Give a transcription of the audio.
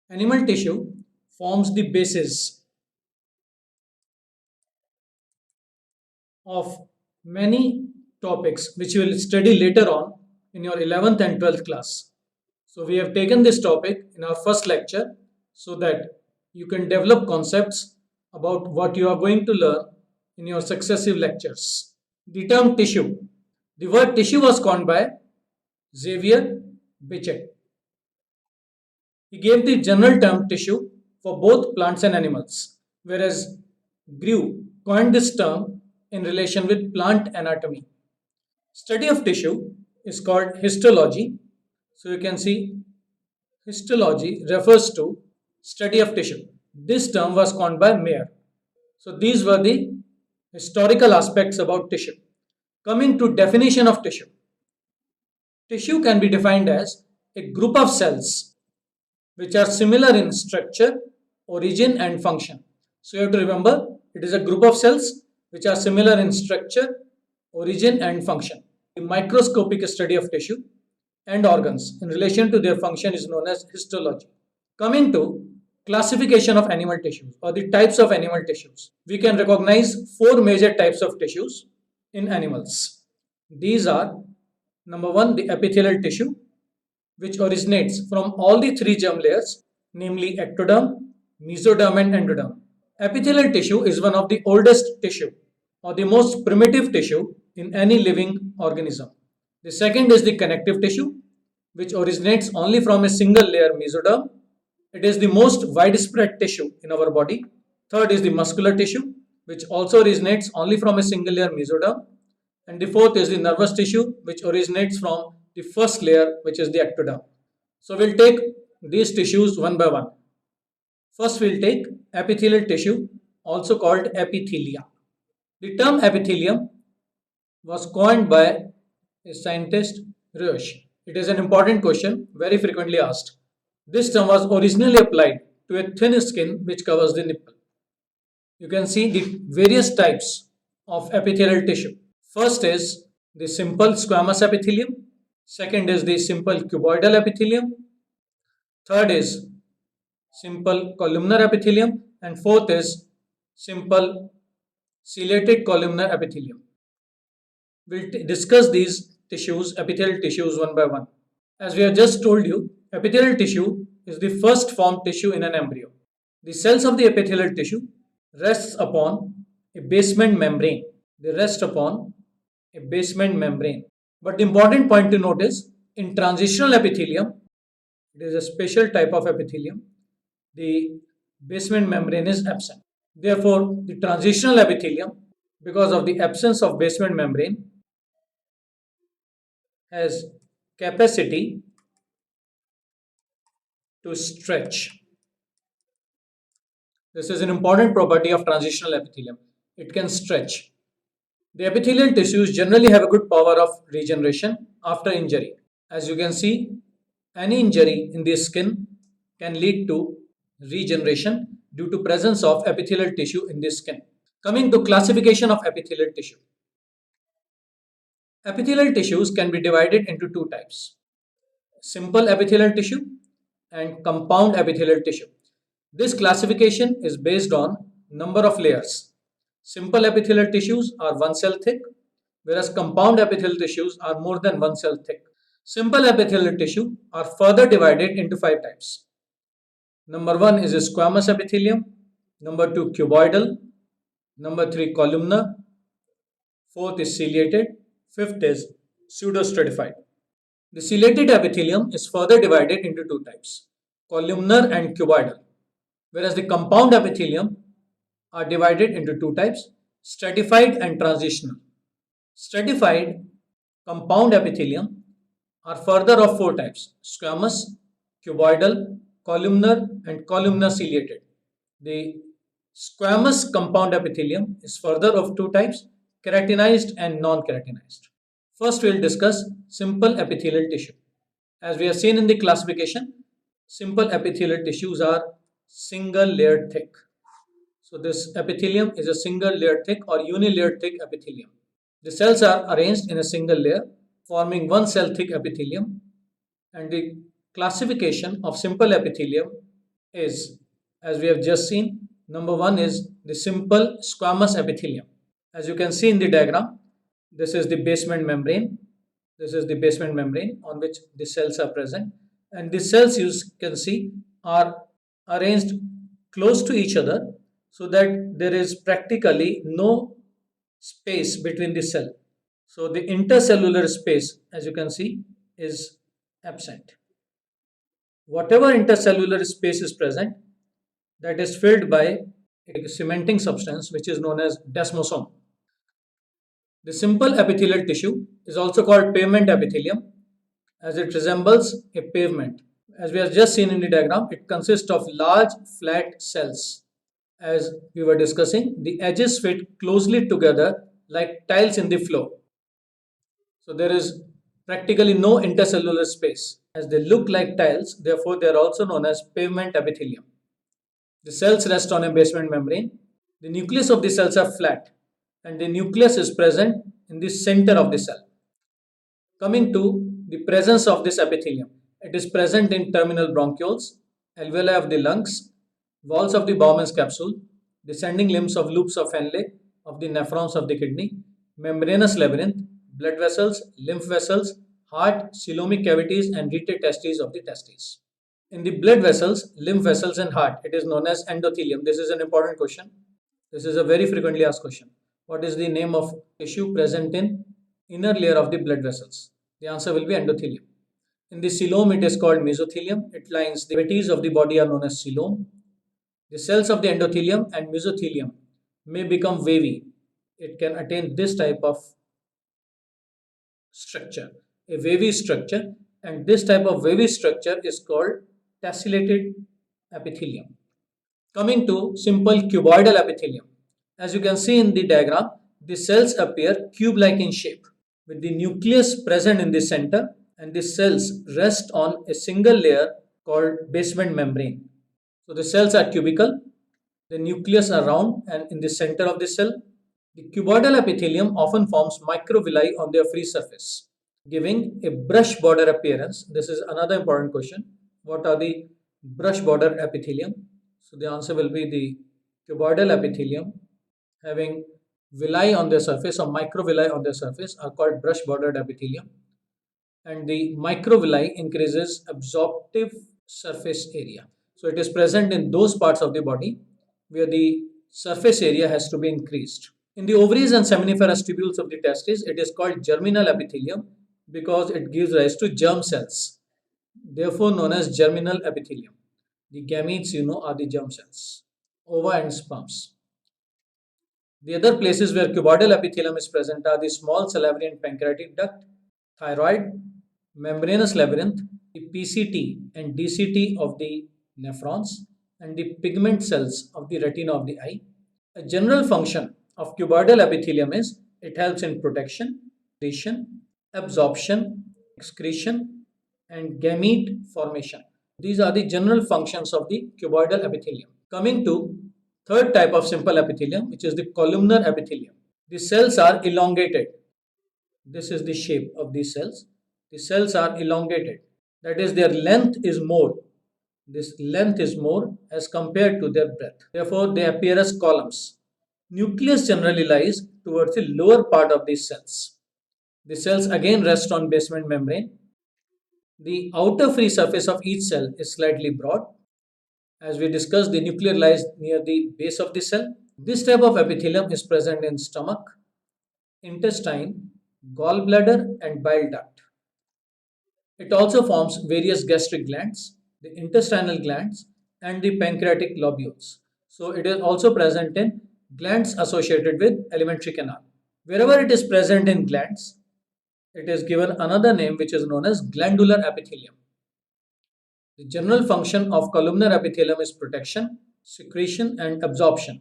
Animal tissue forms the basis of many topics which you will study later on in your 11th and 12th class. So, we have taken this topic in our first lecture so that you can develop concepts about what you are going to learn in your successive lectures. The term tissue. The word tissue was coined by Xavier Bichet. He gave the general term tissue for both plants and animals, whereas Grew coined this term in relation with plant anatomy. Study of tissue is called histology. So you can see histology refers to study of tissue. This term was coined by Mayer. So these were the historical aspects about tissue. Coming to definition of tissue. Tissue can be defined as a group of cells which are similar in structure, origin and function. So you have to remember it is a group of cells which are similar in structure, origin and function. The microscopic study of tissue and organs in relation to their function is known as histology. Coming to classification of animal tissues or the types of animal tissues, we can recognize four major types of tissues in animals. These are number one, the epithelial tissue, which originates from all the three germ layers, namely ectoderm, mesoderm, and endoderm. Epithelial tissue is one of the oldest tissue or the most primitive tissue in any living organism. The second is the connective tissue, which originates only from a single layer mesoderm. It is the most widespread tissue in our body. Third is the muscular tissue, which also originates only from a single layer mesoderm. And the fourth is the nervous tissue, which originates from the first layer, which is the ectoderm. So we'll take these tissues one by one. First, we'll take epithelial tissue, also called epithelia. The term epithelium was coined by a scientist, Roche. It is an important question, very frequently asked. This term was originally applied to a thin skin which covers the nipple. You can see the various types of epithelial tissue. First is the simple squamous epithelium. Second is the simple cuboidal epithelium. Third is simple columnar epithelium. And fourth is simple ciliated columnar epithelium. We'll discuss these tissues, epithelial tissues, one by one. As we have just told you, epithelial tissue is the first formed tissue in an embryo. The cells of the epithelial tissue rests upon a basement membrane. They rest upon a basement membrane. But the important point to note is in transitional epithelium, it is a special type of epithelium. The basement membrane is absent. Therefore, the transitional epithelium, because of the absence of basement membrane, has capacity to stretch. This is an important property of transitional epithelium. It can stretch. The epithelial tissues generally have a good power of regeneration after injury. As you can see, any injury in the skin can lead to regeneration due to presence of epithelial tissue in the skin. Coming to classification of epithelial tissue. Epithelial tissues can be divided into two types: simple epithelial tissue and compound epithelial tissue. This classification is based on number of layers. Simple epithelial tissues are one cell thick, whereas compound epithelial tissues are more than one cell thick. Simple epithelial tissue are further divided into five types. Number one is a squamous epithelium, number two cuboidal, number three columnar, fourth is ciliated, fifth is pseudostratified. The ciliated epithelium is further divided into two types, columnar and cuboidal, whereas the compound epithelium are divided into two types, stratified and transitional. Stratified compound epithelium are further of four types: squamous, cuboidal, columnar, and columnar ciliated. The squamous compound epithelium is further of two types: keratinized and non-keratinized. First, we will discuss simple epithelial tissue. As we have seen in the classification, simple epithelial tissues are single layered thick. So this epithelium is a single layer thick or unilayered thick epithelium. The cells are arranged in a single layer, forming one cell thick epithelium, and the classification of simple epithelium is, as we have just seen, number one is the simple squamous epithelium. As you can see in the diagram, this is the basement membrane. This is the basement membrane on which the cells are present. And the cells, you can see, are arranged close to each other so that there is practically no space between the cell. So the intercellular space, as you can see, is absent. Whatever intercellular space is present, that is filled by a cementing substance which is known as desmosome. The simple epithelial tissue is also called pavement epithelium as it resembles a pavement. As we have just seen in the diagram, it consists of large flat cells. As we were discussing, the edges fit closely together like tiles in the floor. So there is practically no intercellular space. As they look like tiles, therefore they are also known as pavement epithelium. The cells rest on a basement membrane. The nucleus of the cells are flat and the nucleus is present in the center of the cell. Coming to the presence of this epithelium, it is present in terminal bronchioles, alveoli of the lungs, walls of the Bowman's capsule, descending limbs of loops of Henle, of the nephrons of the kidney, membranous labyrinth, blood vessels, lymph vessels, heart, coelomic cavities, and rete testes of the testes. In the blood vessels, lymph vessels, and heart, it is known as endothelium. This is an important question. This is a very frequently asked question. What is the name of tissue present in inner layer of the blood vessels? The answer will be endothelium. In the coelom, it is called mesothelium. It lines the cavities of the body are known as coelom. The cells of the endothelium and mesothelium may become wavy. It can attain this type of structure, a wavy structure, and this type of wavy structure is called tessellated epithelium. Coming to simple cuboidal epithelium. As you can see in the diagram, the cells appear cube-like in shape with the nucleus present in the center and the cells rest on a single layer called basement membrane. So the cells are cubical, the nucleus are round and in the center of the cell. The cuboidal epithelium often forms microvilli on their free surface, giving a brush border appearance. This is another important question. What are the brush border epithelium? So the answer will be the cuboidal epithelium having villi on their surface or microvilli on their surface are called brush bordered epithelium. And the microvilli increases absorptive surface area. So it is present in those parts of the body where the surface area has to be increased. In the ovaries and seminiferous tubules of the testes, it is called germinal epithelium because it gives rise to germ cells, therefore known as germinal epithelium. The gametes, are the germ cells, ova and sperms. The other places where cuboidal epithelium is present are the small salivary and pancreatic duct, thyroid, membranous labyrinth, the PCT and DCT of the nephrons, and the pigment cells of the retina of the eye. A general function of cuboidal epithelium is it helps in protection, absorption, excretion, and gamete formation. These are the general functions of the cuboidal epithelium. Coming to third type of simple epithelium, which is the columnar epithelium. The cells are elongated. This is the shape of these cells. The cells are elongated. That is, their length is more. This length is more as compared to their breadth. Therefore, they appear as columns. Nucleus generally lies towards the lower part of these cells. The cells again rest on basement membrane. The outer free surface of each cell is slightly broad. As we discussed, the nucleus lies near the base of the cell. This type of epithelium is present in stomach, intestine, gallbladder, and bile duct. It also forms various gastric glands, the intestinal glands, and the pancreatic lobules. So it is also present in glands associated with alimentary canal. Wherever it is present in glands, it is given another name which is known as glandular epithelium. The general function of columnar epithelium is protection, secretion, and absorption.